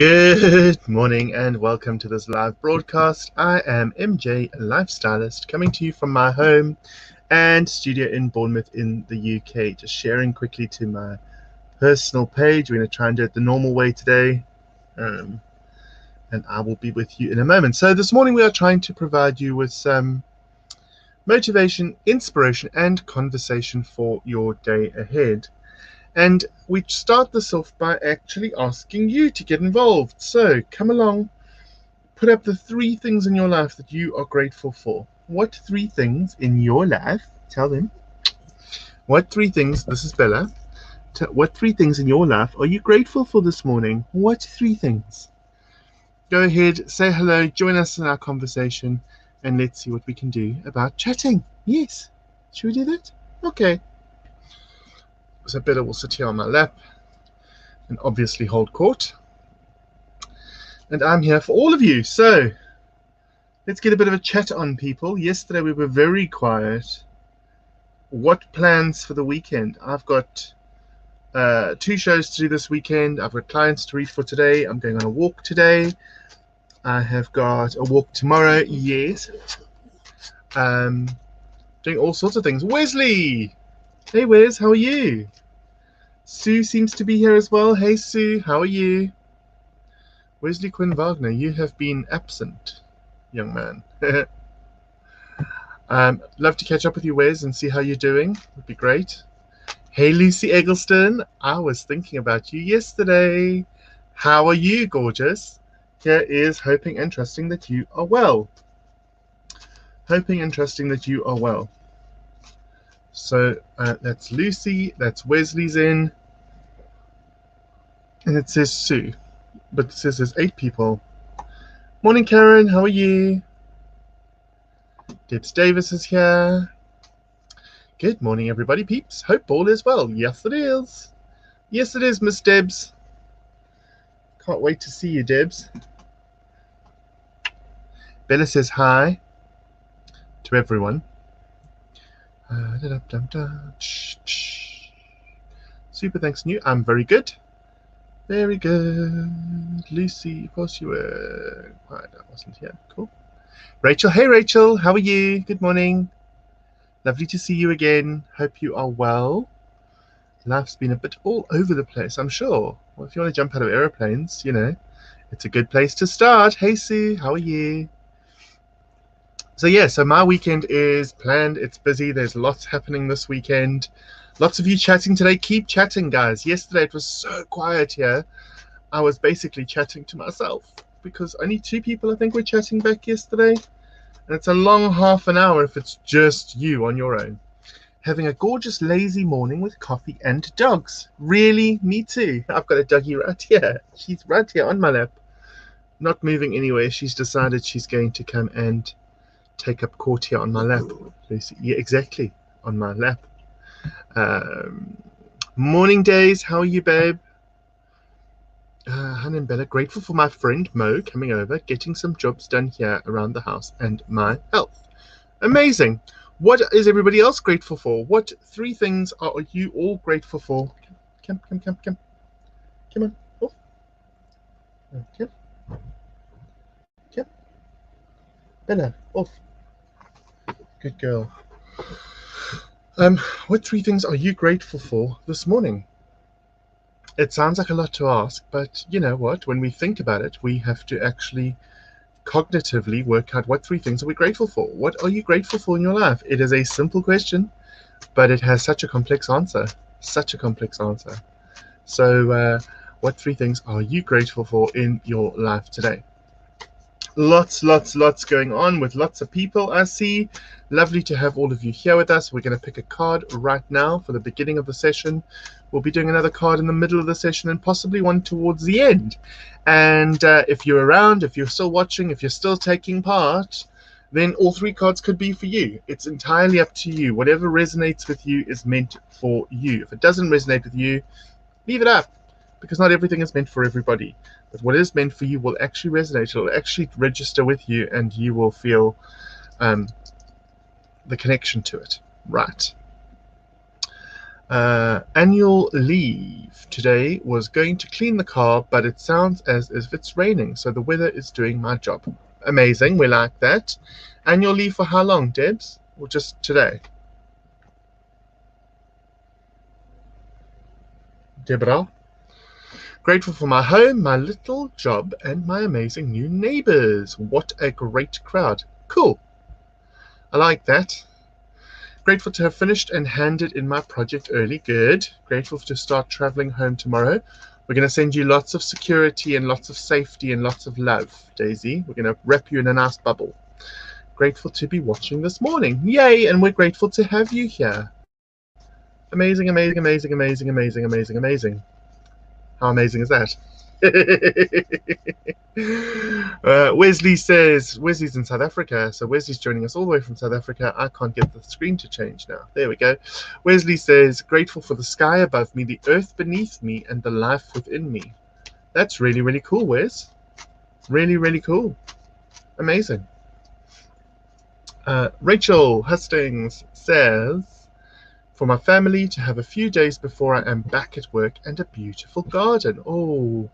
Good morning and welcome to this live broadcast. I am MJ, a lifestylist, coming to you from my home and studio in Bournemouth in the UK. Just sharing quickly to my personal page. We're going to try and do it the normal way today, and I will be with you in a moment. So this morning we are trying to provide you with some motivation, inspiration and conversation for your day ahead. And we start this off by actually asking you to get involved. So come along, put up the 3 things in your life that you are grateful for. What 3 things in your life, tell them, what 3 things, this is Bella, what 3 things in your life are you grateful for this morning? What 3 things? Go ahead, say hello, join us in our conversation, and let's see what we can do about chatting. Yes, should we do that? Okay. So Bella will sit here on my lap and obviously hold court. And I'm here for all of you. So let's get a bit of a chat on, people. Yesterday we were very quiet. What plans for the weekend? I've got 2 shows to do this weekend. I've got clients to read for today. I'm going on a walk today. I have got a walk tomorrow. Yes. Doing all sorts of things. Wesley! Hey Wes, how are you? Sue seems to be here as well. Hey Sue, how are you? Wesley Quinn Wagner, you have been absent, young man. Love to catch up with you, Wes, and see how you're doing. Would be great. Hey Lucy Eggleston, I was thinking about you yesterday. How are you, gorgeous? Here is hoping and trusting that you are well. Hoping and trusting that you are well. So that's Lucy, that's Wesley's in, and it says Sue, but it says there's 8 people. Morning, Karen, how are you? Debs Davis is here. Good morning, everybody, peeps. Hope all is well. Yes, it is. Yes, it is, Miss Debs. Can't wait to see you, Debs. Bella says hi to everyone. Super, thanks, New. I'm very good. Very good. Lucy, of course you were quiet. I wasn't here. Cool. Rachel, hey Rachel, how are you? Good morning. Lovely to see you again. Hope you are well. Life's been a bit all over the place, I'm sure. Well, if you want to jump out of aeroplanes, you know, it's a good place to start. Hey Sue, how are you? So yeah, so my weekend is planned. It's busy. There's lots happening this weekend. Lots of you chatting today. Keep chatting, guys. Yesterday it was so quiet here. I was basically chatting to myself because only 2 people, I think, were chatting back yesterday. And it's a long half an hour if it's just you on your own. Having a gorgeous lazy morning with coffee and dogs. Really? Me too. I've got a doggy right here. She's right here on my lap. Not moving anywhere. She's decided she's going to come and take up court here on my lap. Lucy. Yeah, exactly. On my lap. Morning days. How are you, babe? Hannah and Bella, grateful for my friend Mo coming over, getting some jobs done here around the house and my health. Amazing. What is everybody else grateful for? What 3 things are you all grateful for? Come on. Off. Okay. Bella, off. Good girl. What 3 things are you grateful for this morning? It sounds like a lot to ask, but you know what? When we think about it, we have to actually cognitively work out what 3 things are we grateful for. What are you grateful for in your life? It is a simple question, but it has such a complex answer. Such a complex answer. So what 3 things are you grateful for in your life today? Lots going on with lots of people, I see. Lovely to have all of you here with us. We're going to pick a card right now for the beginning of the session. We'll be doing another card in the middle of the session and possibly one towards the end. And if you're around, if you're still watching, if you're still taking part, then all 3 cards could be for you. It's entirely up to you. Whatever resonates with you is meant for you. If it doesn't resonate with you, leave it up, because not everything is meant for everybody. But what is meant for you will actually resonate. It will actually register with you, and you will feel the connection to it. Right. Annual leave today was going to clean the car, but it sounds as if it's raining, so the weather is doing my job. Amazing, we like that. Annual leave for how long, Debs? Or just today? Deborah? Grateful for my home, my little job, and my amazing new neighbors. What a great crowd. Cool. I like that. Grateful to have finished and handed in my project early. Good. Grateful to start traveling home tomorrow. We're going to send you lots of security and lots of safety and lots of love, Daisy. We're going to wrap you in a nice bubble. Grateful to be watching this morning. Yay! And we're grateful to have you here. Amazing, amazing, amazing, amazing, amazing, amazing, amazing. How amazing is that? Wesley says, Wesley's in South Africa, so Wesley's joining us all the way from South Africa. I can't get the screen to change now. There we go. Wesley says, grateful for the sky above me, the earth beneath me, and the life within me. That's really, really cool, Wes. Really, really cool. Amazing. Rachel Hustings says, for my family to have a few days before I am back at work and a beautiful garden. Oh,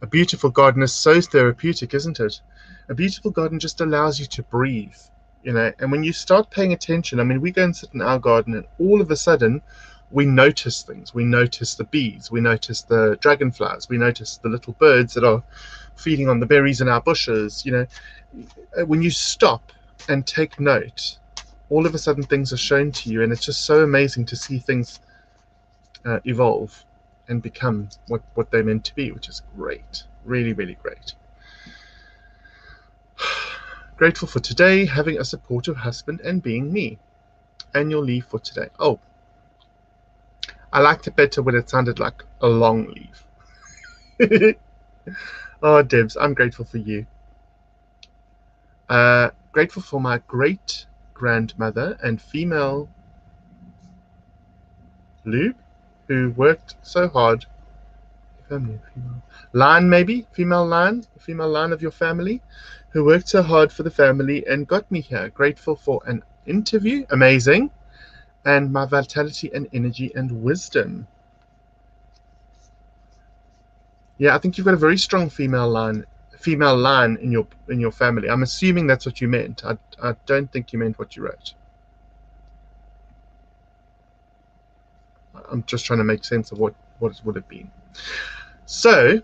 a beautiful garden is so therapeutic, isn't it? A beautiful garden just allows you to breathe, and when you start paying attention, I mean, we go and sit in our garden and all of a sudden we notice things. We notice the bees, we notice the dragonflies, we notice the little birds that are feeding on the berries in our bushes. When you stop and take note, all of a sudden things are shown to you, and it's just so amazing to see things evolve and become what they're meant to be, which is great. Really, really great. Grateful for today, having a supportive husband and being me. Annual leave for today. Oh, I liked it better when it sounded like a long leave. Oh, Debs, I'm grateful for you. Grateful for my great grandmother and female Lube, who worked so hard. Family, female line, maybe female line of your family, who worked so hard for the family and got me here. Grateful for an interview, amazing, and my vitality and energy and wisdom. Yeah, I think you've got a very strong female line in your family. I'm assuming that's what you meant. I don't think you meant what you wrote. I'm just trying to make sense of what it would have been. So,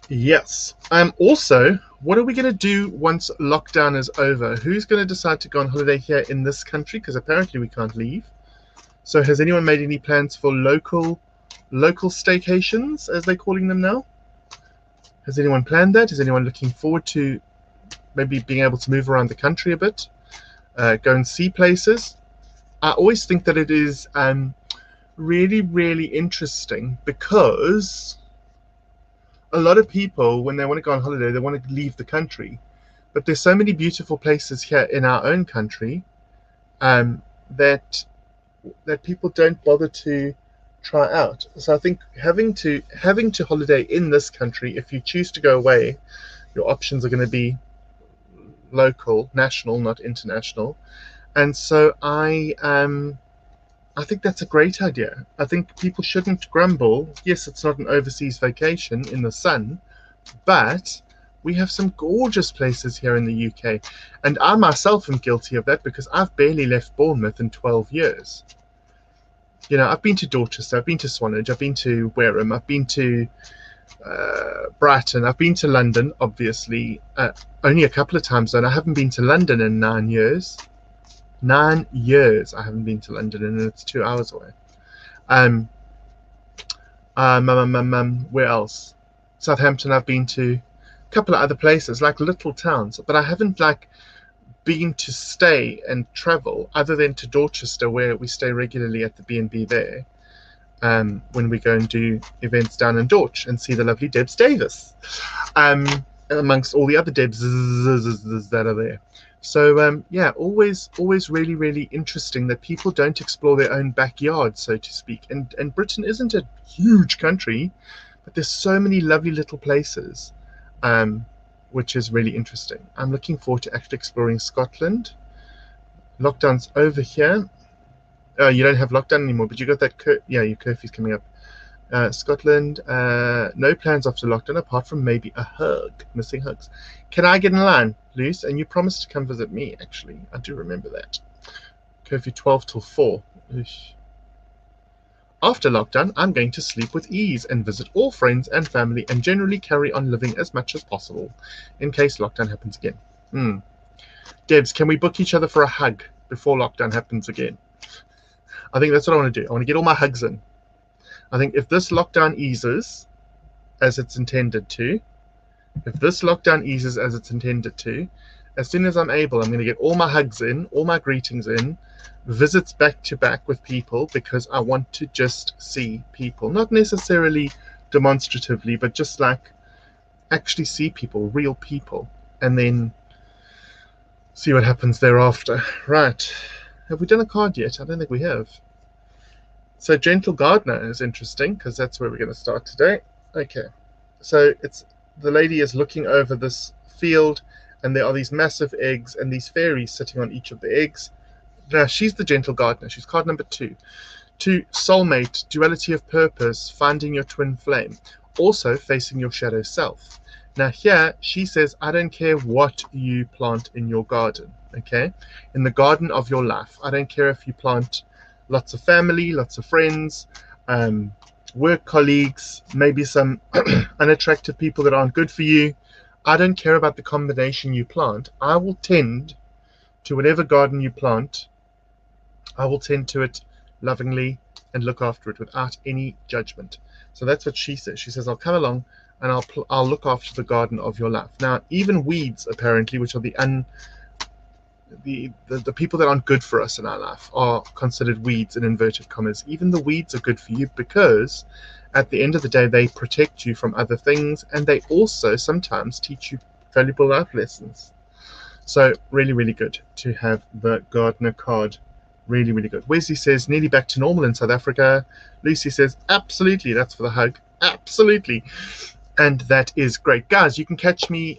yes. Also, what are we going to do once lockdown is over? Who's going to decide to go on holiday here in this country? Because apparently we can't leave. So has anyone made any plans for local staycations, as they're calling them now? Has anyone planned that? Is anyone looking forward to maybe being able to move around the country a bit? Go and see places? I always think that it is really, really interesting, because a lot of people, when they want to go on holiday, they want to leave the country, but there's so many beautiful places here in our own country that people don't bother to try out. So I think having to holiday in this country, if you choose to go away, your options are going to be local, national, not international. And so I think that's a great idea. I think people shouldn't grumble. Yes, it's not an overseas vacation in the sun, but we have some gorgeous places here in the UK. And I myself am guilty of that, because I've barely left Bournemouth in 12 years. I've been to Dorchester, I've been to Swanage, I've been to Wareham, I've been to Brighton, I've been to London, obviously, only a couple of times, and I haven't been to London in 9 years. 9 years I haven't been to London, and it's 2 hours away. Where else? Southampton I've been to, a couple of other places, like little towns, but I haven't been to stay and travel, other than to Dorchester, where we stay regularly at the B&B there, when we go and do events down in Dorch and see the lovely Debs Davis, amongst all the other Debs that are there. So yeah, always really, really interesting that people don't explore their own backyard, so to speak. And Britain isn't a huge country, but there's so many lovely little places, which is really interesting. I'm looking forward to actually exploring Scotland. Lockdown's over here. You don't have lockdown anymore, but you got that your curfew's coming up. Scotland, no plans after lockdown apart from maybe a hug. Missing hugs. Can I get in line, Luce? And you promised to come visit me, actually. I do remember that. Curfew 12 till 4. Oosh. After lockdown, I'm going to sleep with ease and visit all friends and family and generally carry on living as much as possible in case lockdown happens again. Debs, can we book each other for a hug before lockdown happens again? I think that's what I want to do. I want to get all my hugs in. I think if this lockdown eases as it's intended to, as soon as I'm able, I'm going to get all my hugs in, all my greetings in, visits back to back with people, because I want to just see people. Not necessarily demonstratively, but just like actually see people, real people, and then see what happens thereafter. Right. Have we done a card yet? I don't think we have. So Gentle Gardener is interesting because that's where we're going to start today. Okay. So the lady is looking over this field and there are these massive eggs and these fairies sitting on each of the eggs. Now, she's the Gentle Gardener. She's card number 2. 2, soulmate, duality of purpose, finding your twin flame, also facing your shadow self. Now here, she says, I don't care what you plant in your garden, okay? In the garden of your life. I don't care if you plant lots of family, lots of friends, work colleagues, maybe some unattractive people that aren't good for you. I don't care about the combination you plant. I will tend to whatever garden you plant. I will tend to it lovingly and look after it without any judgment. So that's what she says. She says, I'll come along and I'll look after the garden of your life. Now, even weeds, apparently, which are the people that aren't good for us in our life, are considered weeds in inverted commas. Even the weeds are good for you because at the end of the day, they protect you from other things, and they also sometimes teach you valuable life lessons. So really, really good to have the gardener card. Really, really good. Wesley says, nearly back to normal in South Africa. Lucy says, absolutely. That's for the hug. Absolutely. And that is great. Guys, you can catch me,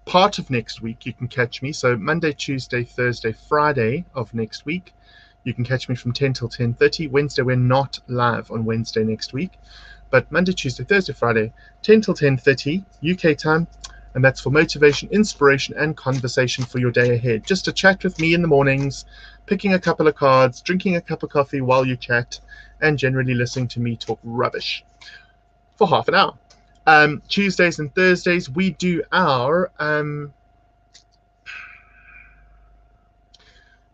part of next week, you can catch me. So Monday, Tuesday, Thursday, Friday of next week, you can catch me from 10 till 10:30. Wednesday, we're not live on Wednesday next week. But Monday, Tuesday, Thursday, Friday, 10 till 10:30 UK time. And that's for motivation, inspiration, and conversation for your day ahead. Just to chat with me in the mornings, picking a couple of cards, drinking a cup of coffee while you chat, and generally listening to me talk rubbish for half an hour. Tuesdays and Thursdays, we do our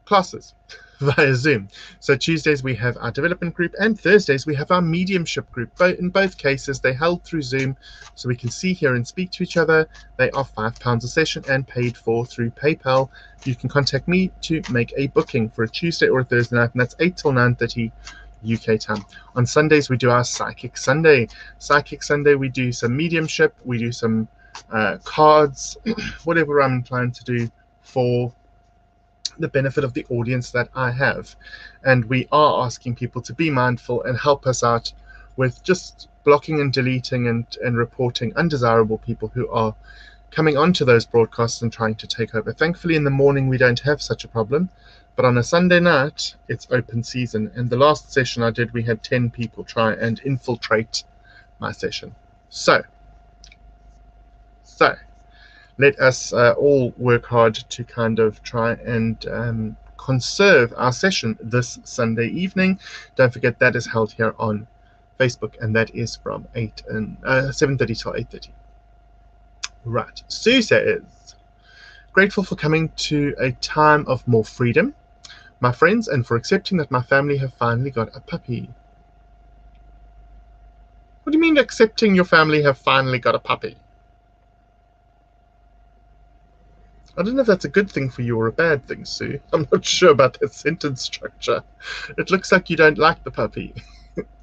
classes via Zoom. So Tuesdays we have our development group, and Thursdays we have our mediumship group. In both cases, they're held through Zoom, so we can see here and speak to each other. They are £5 a session and paid for through PayPal. You can contact me to make a booking for a Tuesday or a Thursday night, and that's 8 till 9:30 UK time. On Sundays, we do our Psychic Sunday. Psychic Sunday, we do some mediumship, we do some cards, whatever I'm inclined to do for the benefit of the audience that I have. And we are asking people to be mindful and help us out with just blocking and deleting and reporting undesirable people who are coming onto those broadcasts and trying to take over. Thankfully, in the morning, we don't have such a problem. But on a Sunday night, it's open season. And the last session I did, we had 10 people try and infiltrate my session. So let us all work hard to kind of try and conserve our session this Sunday evening. Don't forget that is held here on Facebook, and that is from 7:30 till 8:30. Right. Sue says, grateful for coming to a time of more freedom, my friends, and for accepting that my family have finally got a puppy. What do you mean accepting your family have finally got a puppy? I don't know if that's a good thing for you or a bad thing, Sue. I'm not sure about that sentence structure. It looks like you don't like the puppy.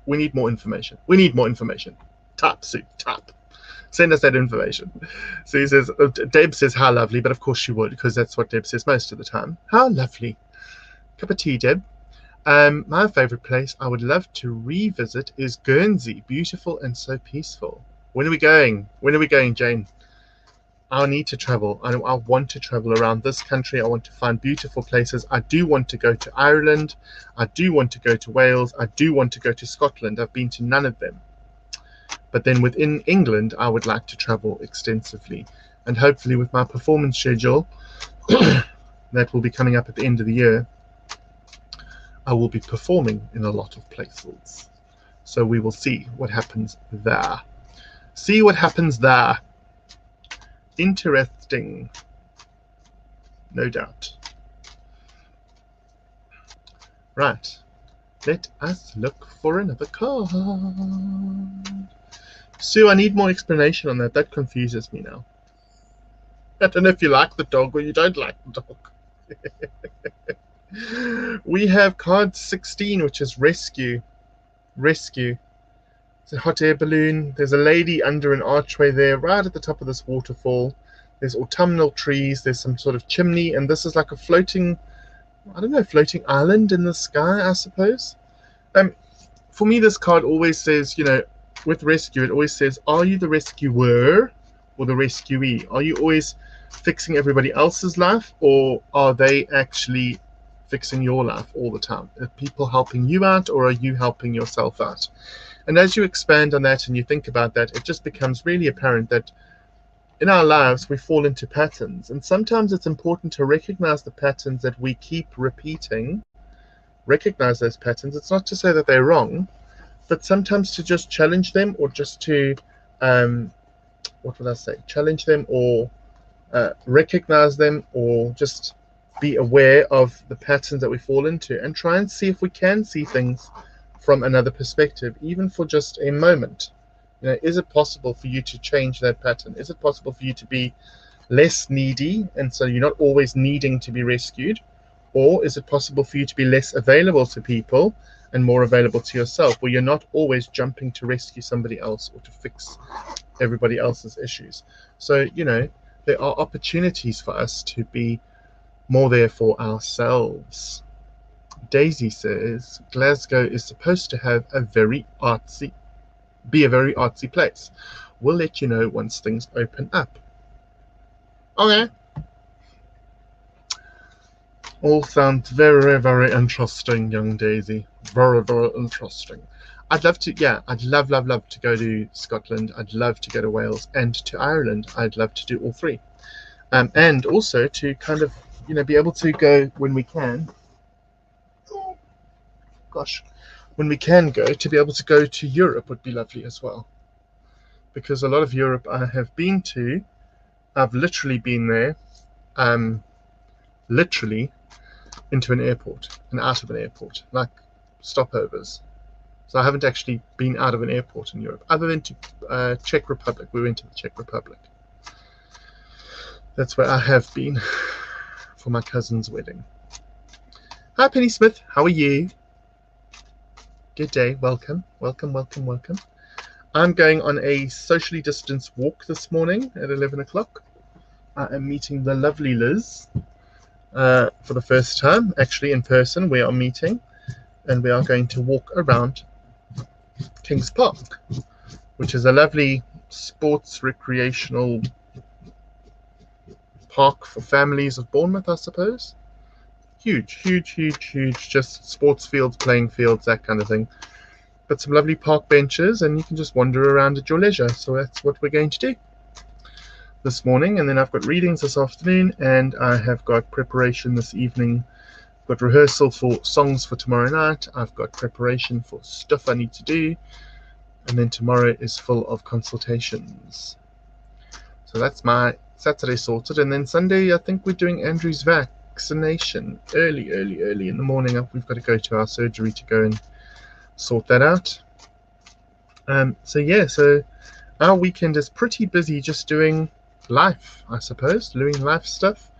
We need more information. We need more information. Tap, Sue, tap. Send us that information. So he says, Deb says, how lovely, but of course she would, because that's what Deb says most of the time. How lovely. Cup of tea, Deb. My favorite place I would love to revisit is Guernsey. Beautiful and so peaceful. When are we going? When are we going, Jane? I need to travel. I want to travel around this country. I want to find beautiful places. I do want to go to Ireland. I do want to go to Wales. I do want to go to Scotland. I've been to none of them. But then within England, I would like to travel extensively. And hopefully with my performance schedule that will be coming up at the end of the year, I will be performing in a lot of places. So we will see what happens there. See what happens there. Interesting. No doubt. Right. Let us look for another card. Sue, I need more explanation on that. That confuses me now. I don't know if you like the dog or you don't like the dog. We have card 16, which is rescue. Rescue. It's a hot air balloon. There's a lady under an archway there, right at the top of this waterfall. There's autumnal trees. There's some sort of chimney, and this is like a floating, I don't know, floating island in the sky, I suppose. For me, this card always says, you know, with rescue, it always says, are you the rescuer or the rescuee? Are you always fixing everybody else's life, or are they actually fixing your life all the time? Are people helping you out, or are you helping yourself out? And as you expand on that and you think about that, it just becomes really apparent that in our lives we fall into patterns, and sometimes it's important to recognize the patterns that we keep repeating. Recognize those patterns. It's not to say that they're wrong, but sometimes to just challenge them, or just to what would I say, challenge them, or recognize them, or just be aware of the patterns that we fall into, and try and see if we can see things from another perspective, even for just a moment. You know, is it possible for you to change that pattern? Is it possible for you to be less needy, and so you're not always needing to be rescued? Or is it possible for you to be less available to people and more available to yourself, where you're not always jumping to rescue somebody else or to fix everybody else's issues? So, you know, there are opportunities for us to be more there for ourselves. Daisy says Glasgow is supposed to have a very artsy place. We'll let you know once things open up. Okay. All sounds very, very interesting, young Daisy. Very, very interesting. I'd love to, yeah, I'd love to go to Scotland. I'd love to go to Wales and to Ireland. I'd love to do all three. And also to kind of, you know, be able to go when we can. Gosh, when we can go, to be able to go to Europe would be lovely as well. Because a lot of Europe I have been to, I've literally been there, literally into an airport and out of an airport, like stopovers. So I haven't actually been out of an airport in Europe, other than to Czech Republic. We went to the Czech Republic. That's where I have been for my cousin's wedding. Hi, Penny Smith. How are you? Good day. Welcome, welcome, welcome, welcome. I'm going on a socially distanced walk this morning at 11 o'clock. I am meeting the lovely Liz for the first time, actually in person. We are meeting, and we are going to walk around Kings Park, which is a lovely sports recreational park for families of Bournemouth, I suppose. Huge, just sports fields, playing fields, that kind of thing. But some lovely park benches, and you can just wander around at your leisure. So that's what we're going to do this morning. And then I've got readings this afternoon, and I have got preparation this evening. I've got rehearsal for songs for tomorrow night. I've got preparation for stuff I need to do. And then tomorrow is full of consultations. So that's my Saturday sorted. And then Sunday, I think we're doing Andrew's vaccination early in the morning. We've got to go to our surgery to go and sort that out. So our weekend is pretty busy just doing life, I suppose, doing life stuff.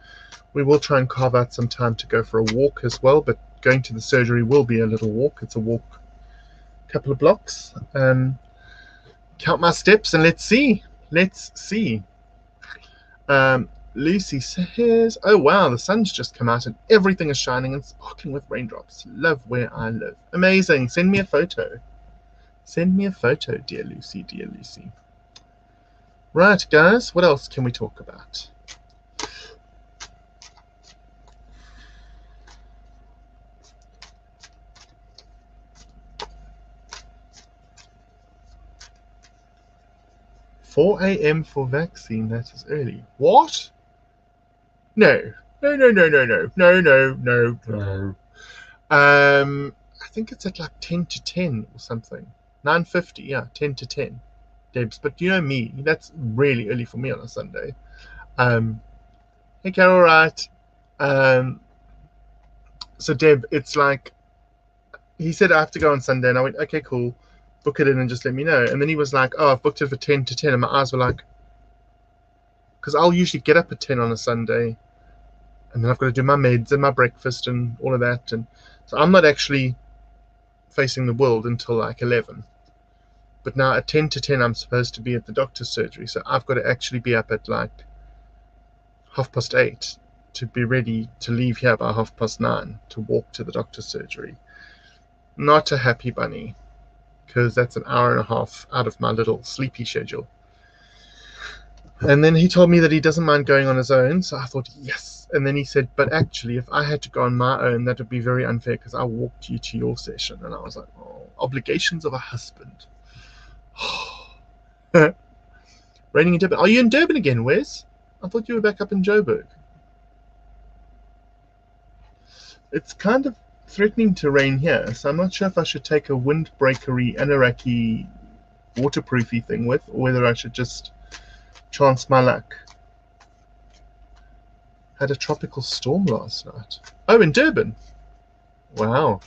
We will try and carve out some time to go for a walk as well, but going to the surgery will be a little walk. It's a walk, a couple of blocks. Count my steps and let's see. Lucy says, oh wow, the sun's just come out and everything is shining and sparkling with raindrops. Love where I live. Amazing. Send me a photo. Send me a photo, dear Lucy, dear Lucy. Right, guys, what else can we talk about? "4 a.m. for vaccine, that is early." What? No. No, no, no, no, no. No, no, no, no. I think it's at like 10 to 10 or something. 9:50, yeah, 10 to 10. Debs, but you know me, that's really early for me on a Sunday. Hey, Carol, right. Um, so Deb, it's like he said I have to go on Sunday, and I went, okay, cool, book it in and just let me know. And then he was like, oh, I've booked it for 10 to 10, and my eyes were like, because I'll usually get up at 10 on a Sunday, and then I've got to do my meds and my breakfast and all of that, and so I'm not actually facing the world until like 11. But now at 10 to 10, I'm supposed to be at the doctor's surgery, so I've got to actually be up at like 8:30 to be ready to leave here by 9:30 to walk to the doctor's surgery. Not a happy bunny, because that's an hour and a half out of my little sleepy schedule. And then he told me that he doesn't mind going on his own, so I thought, yes. And then he said, but actually, if I had to go on my own, that would be very unfair because I walked you to your session. And I was like, oh, obligations of a husband. Raining in Durban. Are you in Durban again, Wes? I thought you were back up in Joburg. It's kind of threatening to rain here, so I'm not sure if I should take a windbreakery, Anoraki, waterproofy thing with, or whether I should just chance my luck. Had a tropical storm last night. Oh, in Durban. Wow.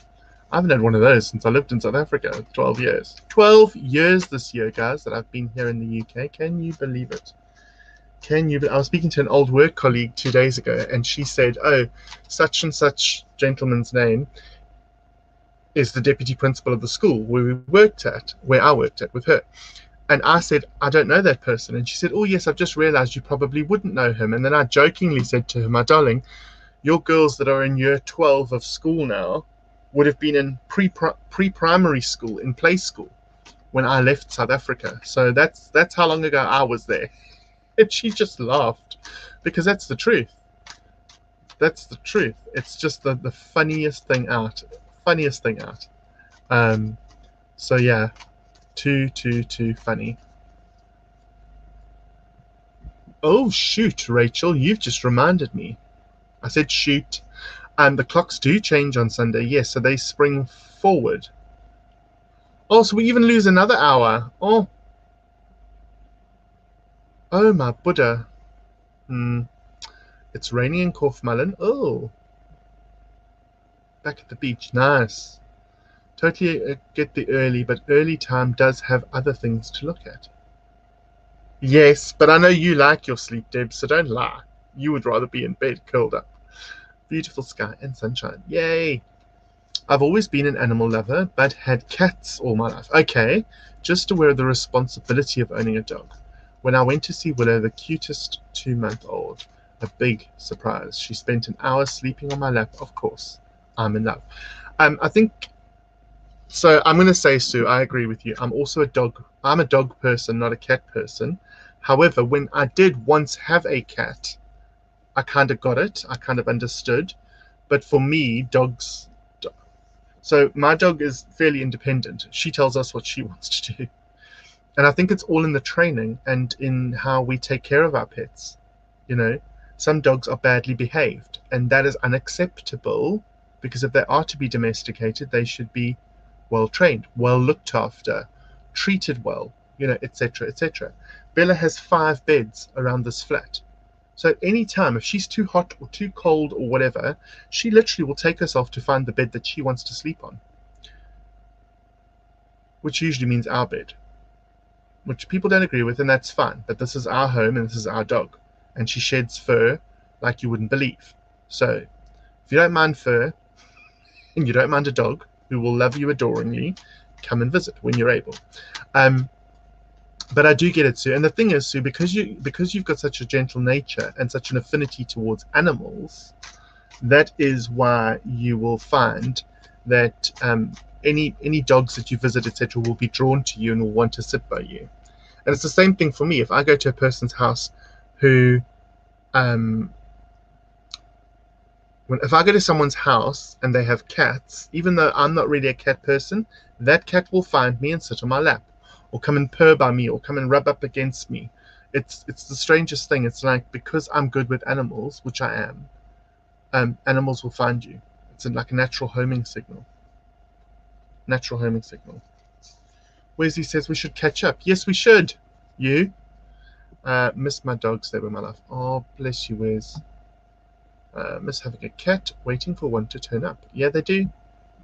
I haven't had one of those since I lived in South Africa. 12 years. 12 years this year, guys, that I've been here in the UK. Can you believe it? I was speaking to an old work colleague 2 days ago, and she said, oh, such and such gentleman's name is the deputy principal of the school where I worked at with her. And I said, I don't know that person. And she said, oh, yes, I've just realized you probably wouldn't know him. And then I jokingly said to her, my darling, your girls that are in year 12 of school now would have been in pre-primary school, in play school, when I left South Africa. So that's how long ago I was there. And she just laughed, because that's the truth. That's the truth. It's just the funniest thing out. Funniest thing out. So yeah, too funny. Oh shoot, Rachel, you've just reminded me. I said shoot. And the clocks do change on Sunday, yes, so they spring forward. Oh, so we even lose another hour. Oh my Buddha. It's raining in Korfmallen. Oh, back at the beach. Nice. Totally get the early, but early time does have other things to look at. Yes, but I know you like your sleep, Deb, so don't lie. You would rather be in bed curled up. Beautiful sky and sunshine. Yay. I've always been an animal lover, but had cats all my life. Okay, just aware of the responsibility of owning a dog. When I went to see Willow, the cutest 2-month-old, a big surprise. She spent an hour sleeping on my lap. Of course, I'm in love. I think, so I'm going to say, Sue, I agree with you. I'm a dog person, not a cat person. However, when I did once have a cat, I kind of got it. I kind of understood. But for me, dogs... So my dog is fairly independent. She tells us what she wants to do. And I think it's all in the training and in how we take care of our pets. You know, some dogs are badly behaved, and that is unacceptable, because if they are to be domesticated, they should be well trained, well looked after, treated well, you know, etc., etc. Bella has 5 beds around this flat. So at any time, if she's too hot or too cold or whatever, she literally will take herself to find the bed that she wants to sleep on, which usually means our bed, which people don't agree with, and that's fine. But this is our home, and this is our dog, and she sheds fur like you wouldn't believe. So if you don't mind fur, and you don't mind a dog who will love you adoringly, come and visit when you're able. But I do get it, Sue. And the thing is, Sue, because you've got such a gentle nature and such an affinity towards animals, that is why you will find that any dogs that you visit, etc., will be drawn to you and will want to sit by you. And it's the same thing for me. If I go to a person's house who, if I go to someone's house and they have cats, even though I'm not really a cat person, that cat will find me and sit on my lap, or come and purr by me, or come and rub up against me. It's the strangest thing. It's like, because I'm good with animals, which I am, animals will find you. It's like a natural homing signal. Natural homing signal. Wesley says we should catch up. Yes, we should. You? Miss my dogs. They were my life. Oh, bless you, Wes. Miss having a cat, waiting for one to turn up. Yeah, they do.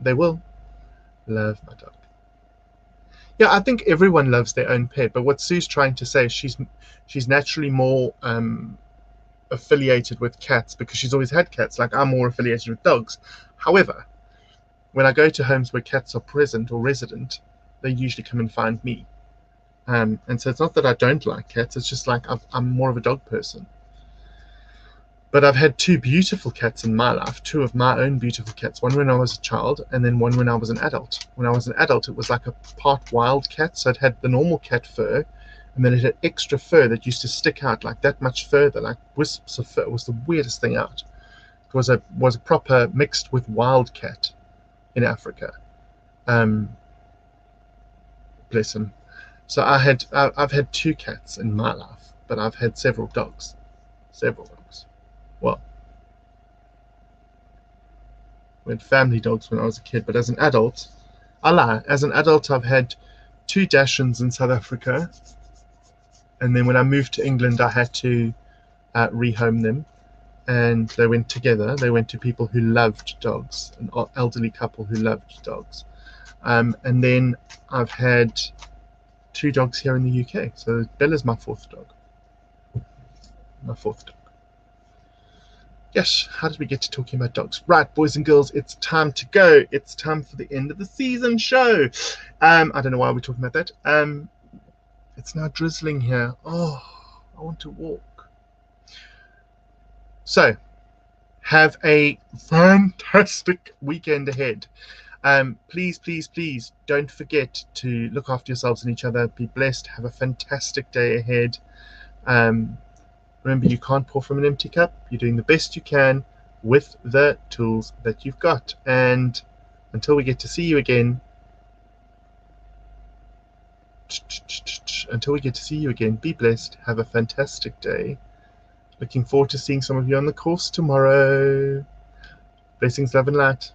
They will. Love my dog. Yeah, I think everyone loves their own pet, but what Sue's trying to say is she's naturally more affiliated with cats because she's always had cats. Like, I'm more affiliated with dogs. However, when I go to homes where cats are present or resident, they usually come and find me. And so it's not that I don't like cats, it's just like I'm more of a dog person. But I've had two beautiful cats in my life, two of my own beautiful cats, one when I was a child and then one when I was an adult. When I was an adult, it was like a part wild cat, so it had the normal cat fur, and then it had extra fur that used to stick out like that much further, like wisps of fur. It was the weirdest thing out. It was a proper mixed with wild cat in Africa. Bless him. So I've had two cats in my life, but I've had several dogs. Well, we had family dogs when I was a kid, but as an adult, I lie. As an adult, I've had two Dachshunds in South Africa, and then when I moved to England, I had to rehome them, and they went together. They went to people who loved dogs, an elderly couple who loved dogs. And then I've had two dogs here in the UK. So Bella's my fourth dog. Yes, how did we get to talking about dogs? Right, boys and girls, it's time to go. It's time for the end of the season show. I don't know why we're talking about that. It's now drizzling here. Oh, I want to walk. So, have a fantastic weekend ahead. Please, please, please don't forget to look after yourselves and each other. Be blessed. Have a fantastic day ahead. Remember, you can't pour from an empty cup. You're doing the best you can with the tools that you've got. And until we get to see you again, be blessed. Have a fantastic day. Looking forward to seeing some of you on the course tomorrow. Blessings, love, and light.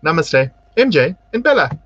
Namaste, MJ and Bella.